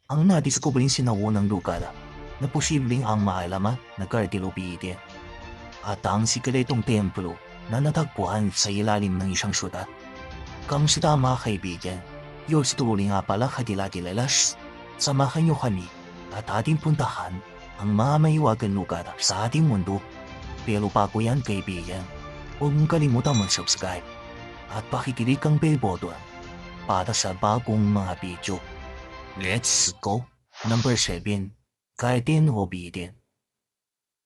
Ang nadiskubreng sinaunang lugar na posibleng ang maalaman na Gardilobidia at ang sikretong templo na natagpuan sa ilalim ng isang syudad. Kamusta mga kaibigan? Yours truly nga pala Kadilagilalas. Samahan niyo kami at ating puntahan ang mga maiwagang lugar sa ating mundo. Pero bago yan kaibigan, huwag mong kalimutang mag-subscribe at pakikilig ang bell button para sa bagong mga video. Let's go! Number 7. Garden of Eden.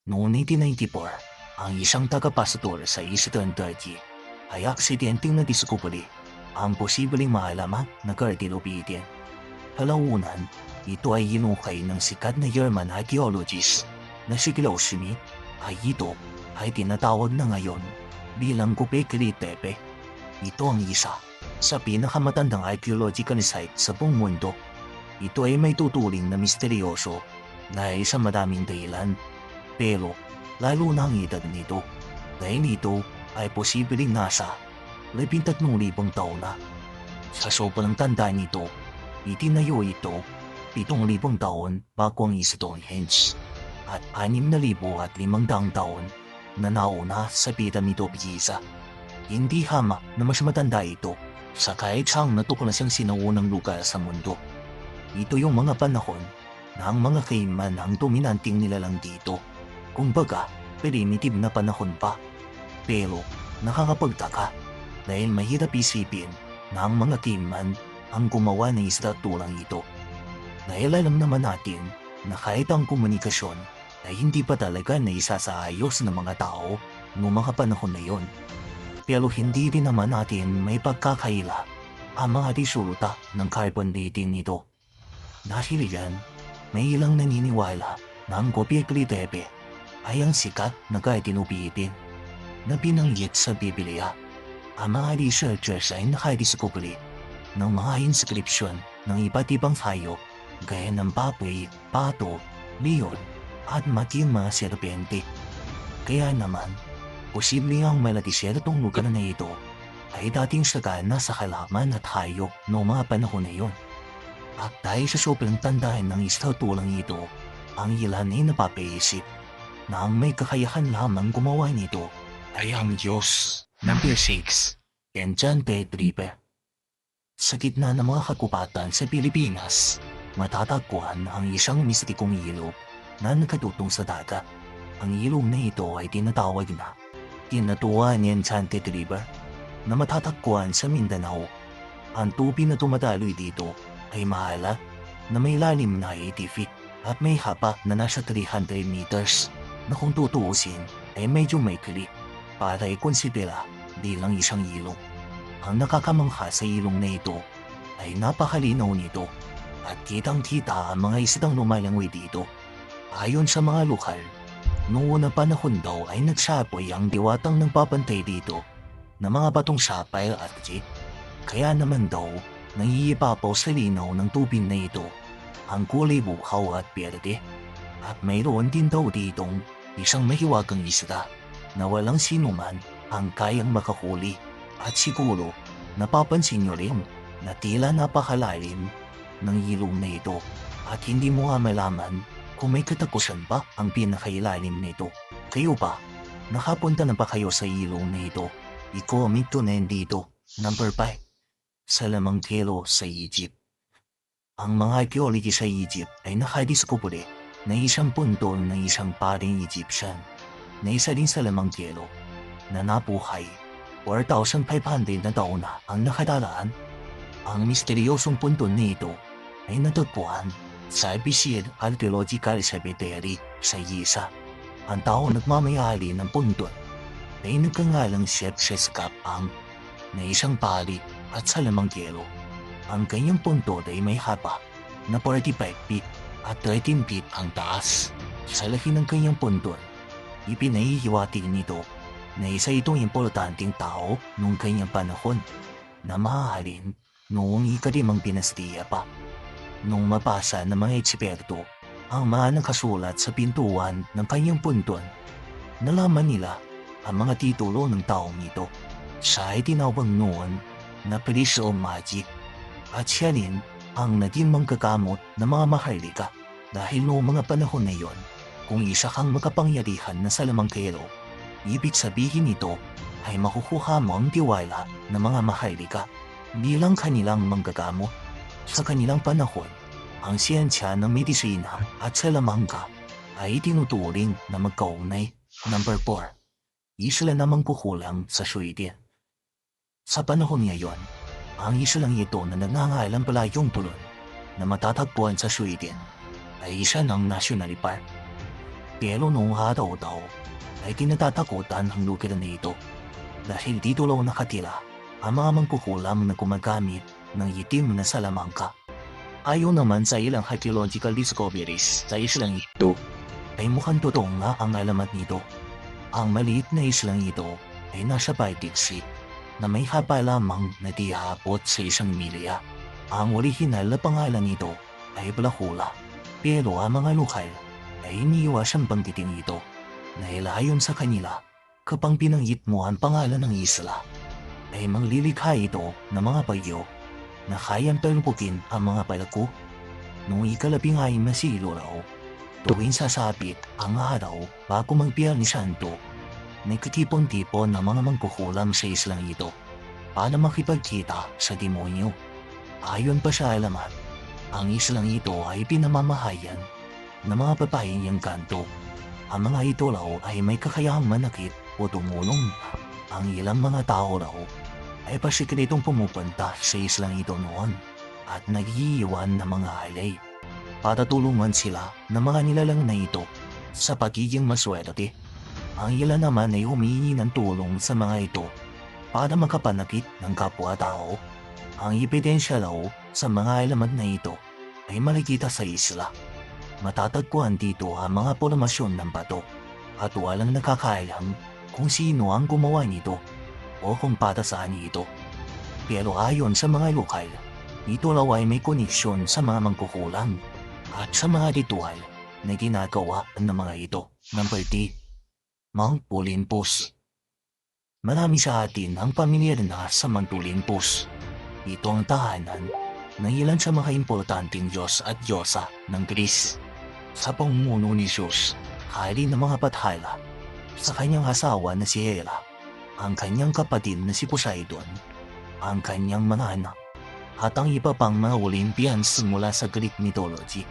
Noong 1994, ang isang tagapastor sa Eastern Turkey ay aksidenteng nadiskubre ang posibleng maalaman na Garden of Eden. Kalaunan, ito ay hinukay ng sikat na German archaeologist na si Klaus Schmidt ay ito ay tinatawag na ngayon bilang Göbekli Tepe. Ito ang isa sa pinakamatandang archaeological site sa buong mundo. Ito ay may tuturing na misteryoso dahil sa maraming dahilan, pero lalo na ang edad nito dahil ito ay posibleng nasa 13,000 taon na. Sa sobrang tanda nito, itinayo ito 7,000 taon bago ang Stonehenge at 6,500 taon na nauna sa Piramide of Giza. Hindi hamak na mas matanda ito sa kahit saan natuklasan siyang sinaunang lugar sa mundo. Ito yung mga panahon na ang mga caveman ang dominanting nilalang dito. Kumbaga, primitive na panahon pa. Pero nakakapagtaka dahil mahirap isipin na ang mga caveman ang gumawa ng istrukturang ito. Dahil alam naman natin na kahit ang komunikasyon ay hindi pa talaga na isasaayos ng mga tao noong mga panahon na yon. Pero hindi rin naman natin may pagkakaila ang mga resulta ng carbon dating nito. Dahil yan, may ilang naniniwala na ang Göbekli Tepe ay ang sikat na Garden of Eden na binanggit sa Biblia. Ang mga researchers ay nakadiskubre ng mga inscription ng iba't ibang hayop gaya ng baboy, pato, leon at maging mga serpente. Kaya naman, posible ang maladesertong lugar na ito ay dating sagana sa halaman at hayop noong mga panahon na iyon. At dahil sa sobrang tandaan ng istrukturang ito, ang ilan ay napapaisip na ang may kakayahan lamang gumawa nito ay ang Diyos. Number 6. Enchanted River. Sa gitna ng mga kagubatan sa Pilipinas, matatagpuan ang isang mistikong ilog na nakatutong sa dagat. Ang ilog na ito ay tinatawag na Tinatuan ni Enchanted River na matatagpuan sa Mindanao. Ang tubig na tumataloy dito ay mahala na may lalim na 80 feet at may haba na nasa 300 meters na kung tutuusin ay medyo maikli para ikonsidera bilang isang ilog. Ang nakakamangha sa ilog na ito ay napakalinaw nito at kitang-kita ang mga isdang lumalangoy dito. Ayon sa mga lokal, noong unang panahon daw ay nagsapoy ang diwatang nagpapantay dito na mga batong sapphire at jade. Kaya naman daw nangiibabaw sa linaw ng tubig na ito ang kulay buhaw at berde. At mayroon din daw ditong isang mahiwagang isda na walang sinuman ang kayang makahuli. At siguro napapansin nyo rin na tila napakalalim ng ilog na ito at hindi mo nga malaman kung may katapusan ba ang pinakailalim nito. Kayo ba? Nakapunta na ba kayo sa ilog na ito? I-comment to na dito. Number 5. Salamangkero sa Egypt. Ang mga archaeology sa Egypt ay nakadiskubre na isang punto ng isang paring Egyptian na isa din salamangkero na nabuhay 4,500 na taon na ang nakararaan. Ang misteryosong punto nito ay natagpuan sa Abisir Archaeological Cemetery sa Giza. Ang tao nagmamayari ng punto ay nagkangalang Chef Sheskapang na isang pari at salamangkero. Ang kanyang puntod ay may haba na 45 feet at 13 feet ang taas. Sa laki ng kanyang puntod, ipinahihiwatig nito na isa itong importanteng tao noong kanyang panahon na maaaring noong ika-5 dinastiya pa. Nung mabasa ng mga eksperto ang mga nakasulat sa pintuan ng kanyang puntod, nalaman nila ang mga titulo ng taong ito. Siya ay tinawag noon na Priest of Magic at siya rin ang naging manggagamot na mga maharlika dahil noong mga panahon na iyon, kung isa kang makapangyarihan na salamangkero, ibig sabihin nito ay makukuha mo ang tiwala ng mga maharlika bilang kanilang manggagamot. Sa kanilang panahon, ang siyensya ng medisina at salamangka ay tinuturing na magkaunay. Number 4. Isla na mangkukulam sa Sweden. Sa panahon ngayon, ang islang ito na nangangailang palayong tulon na matatagpuan sa Sweden ay isa ng national park. Pero noong araw daw ay kinatatakutan ang lugar na ito dahil dito lang nakatira ang mga mangkukulam na gumagamit ng itim na salamangka. Ayon naman sa ilang archaeological discoveries sa islang ito, ay mukhang totoo nga ang alamat nito. Ang maliit na islang ito ay nasa Baltic Sea na may haba lamang na di aabot sa 1 milya. Ang orihinal na pangalan nito ay Blahula, pero ang mga lokal ay iniiwasang banggitin ito dahil ayon sa kanila, kapag binanggit mo ang pangalan ng isla, ay manglilikha ito ng mga bagyo na kayang palumpukin ang mga palako. Noong ika-15 na siglo raw, tuwing sasapit ang araw bago mag-Biyernes Santo, nagkatipon-tipon ng mga mangkukulam sa islang ito para makipagkita sa demonyo. Ayon pa sa alamat, ang islang ito ay pinamamahayan ng mga babaeng engkanto. Ang mga ito raw ay may kakayahang manakit o tumulong. Ang ilang mga tao raw ay pasikretong pumupunta sa islang ito noon at nag-iiwan ng mga alay para tulungan sila ng mga nilalang na ito sa pagiging maswerte. Ang ilan naman ay humihingi ng tulong sa mga ito para makapanakit ng kapwa-tao. Ang ebidensya raw sa mga alamat na ito ay makikita sa isla. Matatagpuan dito ang mga formasyon ng bato at walang nakakaalam kung sino ang gumawa nito o kung para saan ito. Pero ayon sa mga lokal, ito raw ay may koneksyon sa mga mangkukulam at sa mga ritual na ginagawa ng mga ito. Number 3. Mount Olympus. Marami sa atin ang pamilyar na sa Mount Olympus. Ito ang tahanan ng ilan sa mga importanteng Diyos at Diyosa ng Greece. Sa pamumuno ni Zeus, hari ng mga bathala, sa kanyang asawa na si Hera, ang kanyang kapatid na si Poseidon, ang kanyang mga anak, at ang iba pang mga Olympians mula sa Greek mythology.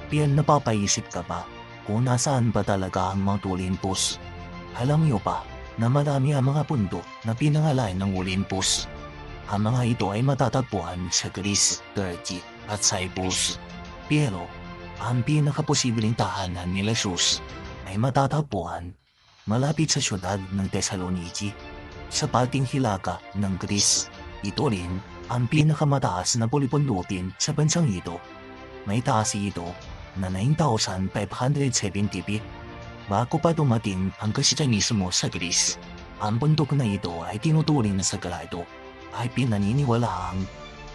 Pero napapaisip ka ba kung nasaan ba talaga ang Mount Olympus? Alam niyo ba na marami ang mga bundok na pinangalan ng Olympus? Ang mga ito ay matatagpuan sa Greece, Turkey at Cyprus. Pero ang pinakaposibleng tahanan nila Zeus ay matatagpuan malapit sa siyudad ng Thessaloniki sa pating hilaga ng Greece. Ito rin ang pinakamataas na pulipundupin sa bansang ito. May taas ito na 9,570 feet. Bago pa dumating ang Kristyanismo sa Greece, ang bundok na ito ay tinuturing na sagrado ay pinaniniwalaang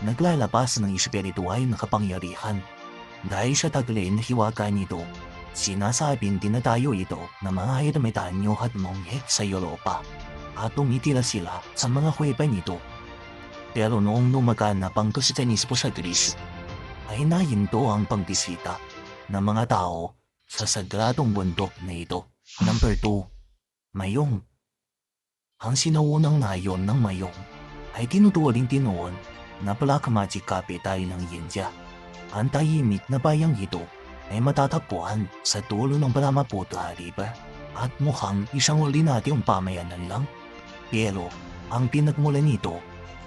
naglalabas ng espiritual na kapangyarihan. Dahil sa taglay na hiwaga nito, sinasabing dinadayo ito ng mga ermitanyo at monghe sa Europa at tumitira sila sa mga kuweba nito. Pero noong lumaganap ang Kristyanismo sa Greece, ay nahinto ang pagbisita ng mga tao sa sagradong bundok na ito. Number 2. Mayong. Ang sinaunang nayon ng Mayong ay tinuturing tinoon na black magic capital ng India. Ang tahimik na bayang ito ay matatagpuan sa dulo ng Brahmaputra River at mukhang isang ordinaryong pamayanan lang. Pero ang pinagmulan nito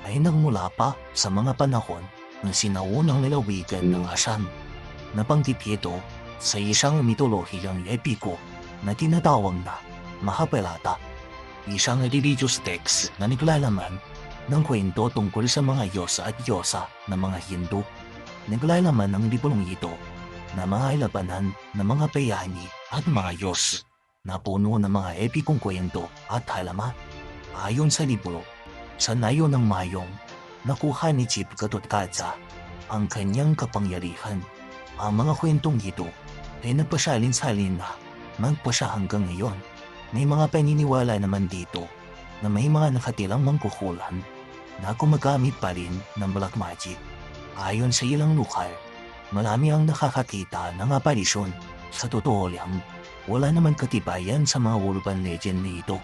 ay nagmula pa sa mga panahon ng sinaunang lalawigan ng Assam. Nabanggit ito sa isang mitolohiyang epiko na tinatawag na Mahabharata, isang religious text na naglalaman ng kwento tungkol sa mga Diyos at Diyosa ng mga Hindu. Naglalaman ng libro ito na mga labanan ng mga bayani at mga Diyos na puno ng mga epikong kwento at halaman. Ayon sa libro, sa nayon ng Mayong, nakuha ni Chief Gatotkaca ang kanyang kapangyarihan. Ang mga kwentong ito ay nagpasalin-salin na magpasa hanggang ngayon. May mga paniniwala naman dito na may mga nakatirang mangkukulam na gumagamit pa rin ng black magic Ayon sa ilang lugar, marami ang nakakakita ng aparisyon. Sa totoo lang, wala naman katibayan sa mga urban legend na ito.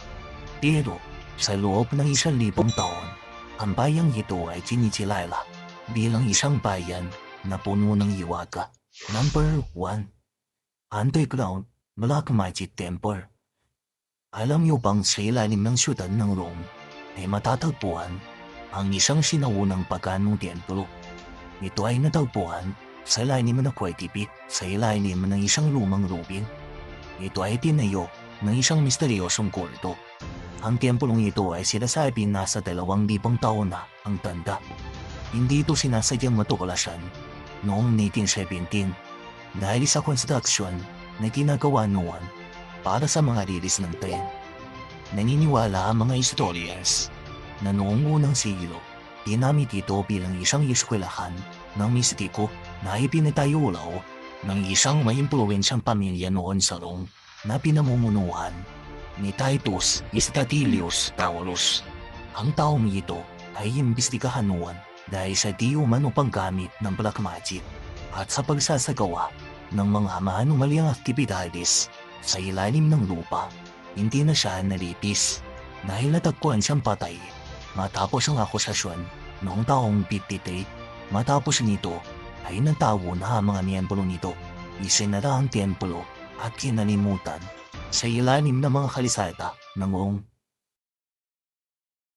Pero, sa loob ng 1,000 taon, ang bayang ito ay kinikilala bilang isang bayan na puno ng hiwaga. Number 1. Underground Black Magic Temple. Alam niyo bang sa ilalim ng siyudad ng Rome ay matatagpuan ang isang sinaunang paganong templo? Ito ay natagpuan sa ilalim ng kwartipit sa ilalim ng isang lumang rubin. Ito ay tinayo ng isang misteryosong kulto. Ang templong ito ay sinasabing nasa 2,000 taon na ang tanda. Hindi ito sinasadyang matuklasan noong 1917 dahil sa construction na ginagawa noon para sa mga rilis ng tren. Naniniwala ang mga historians na noong unang siglo, ginamit ito bilang isang eskwelahan ng mistiko na ipinatayulaw ng isang may impluwensyang pamilya noon sa Rome na pinamumunuan ni Titus Statilius Taurus. Ang taong ito ay imbestigahan noon dahil sa di umano paggamit ng black magic at sa pagsasagawa ng mga maanumaliang aktibidades sa ilalim ng lupa. Hindi na siya nalipis dahil natagpuan siyang patay matapos ang akusasyon noong taong 53. Matapos nito ay natawo na ang mga miyembro nito, isinara ang templo at kinalimutan sa ilalim ng mga kalisada ng Rome.